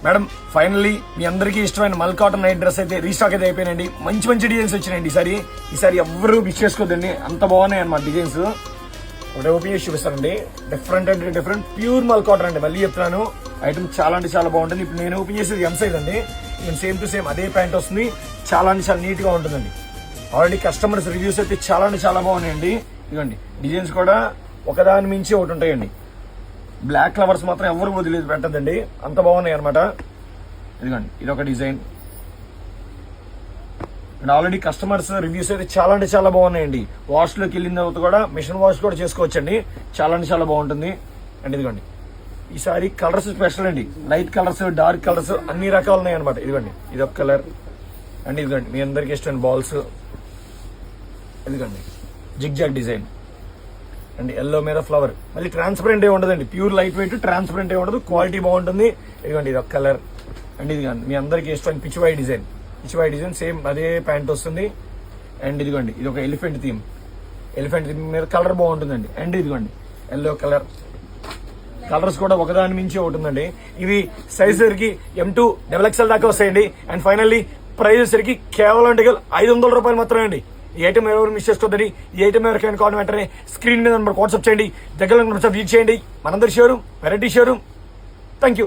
Madam finally మీ అందరికీ ఇష్టమైన మల్ కాటన్ నైట్ డ్రెస్ అయితే రీస్టాక్ అయితే అయిపోయినండి. మంచి మంచి డిజైన్స్ వచ్చినాయండి. ఈసారి ఎవ్వరూ మిస్ చేసుకోవద్దండి, అంత బాగున్నాయి అన్నమాట డిజైన్స్. ఒకటే ఓపెన్ చేసి చూపిస్తానండి. డిఫరెంట్ అంటే డిఫరెంట్ ప్యూర్ మల్ కాటన్ అండి. మళ్ళీ చెప్తున్నాను, ఐటమ్ చాలా అంటే చాలా బాగుంటుంది. ఇప్పుడు నేను ఓపెన్ చేసేది ఎం సైజ్ అండి. నేను సేమ్ టు సేమ్ అదే ప్యాంట్ వస్తుంది. చాలా అంటే చాలా నీట్ గా ఉంటుందండి. ఆల్రెడీ కస్టమర్స్ రివ్యూస్ అయితే చాలా అంటే చాలా బాగున్నాయండి. ఇదిగోండి డిజైన్స్ కూడా ఒకదాని మించి ఒకటి ఉంటాయండి. బ్లాక్ ఫ్లవర్స్ మాత్రం ఎవరు వదిలేదు పెట్టద్దండి, అంత బాగున్నాయి అనమాట. ఇదిగోండి ఇదొక design. And already customers reviews అయితే చాలా అంటే చాలా బాగున్నాయండి. వాష్ లోకి వెళ్ళిన తర్వాత కూడా మిషన్ వాష్ కూడా చేసుకోవచ్చండి. చాలా అంటే చాలా బాగుంటుంది. అండ్ ఇదిగోండి ఈసారి కలర్స్ స్పెషల్ అండి. లైట్ కలర్స్, డార్క్ కలర్స్ అన్ని రకాలు ఉన్నాయి అనమాట. ఇదిగోండి ఇదొక కలర్. అండ్ ఇదిగోండి మీ అందరికి ఇష్టమైన బాల్స్. ఇదిగోండి zig zag design and yellow మీద ఫ్లవర్. మళ్ళీ ట్రాన్స్పరెంట్ ఏ ఉండదండి, ప్యూర్ లైట్ వెయిట్, ట్రాన్స్పరెంట్ ఏ ఉండదు, క్వాలిటీ బాగుంటుంది. ఇదిగోండి ఇది ఒక కలర్. అండ్ ఇదిగోండి మీ అందరికి ఇష్టమైన పిచ్చివాయి డిజైన్ సేమ్ అదే ప్యాంట్ వస్తుంది. అండ్ ఇదిగోండి ఇది ఒక ఎలిఫెంట్ థీమ్ మీద కలర్ బాగుంటుందండి. అండ్ ఇదిగోండి ఎల్లో కలర్. కలర్స్ కూడా ఒకదాని మించి ఉంటుందండి. ఇవి సైజ్ సరికి M2 XXL దాకా వస్తాయండి. అండ్ ఫైనల్లీ ప్రైస్ సరికి కేవలం 500 రూపాయలు మాత్రమే అండి. ఈ ఐటమ్ ఎవరు మిస్ చేసుకోవద్దని, ఈ ఐటమ్ ఎవరికైనా కావాలి వెంటనే స్క్రీన్ మీద వాట్సాప్ చేయండి, దగ్గర వాట్సాప్ యూజ్ చేయండి. మనందరి showroom, variety showroom. Thank you.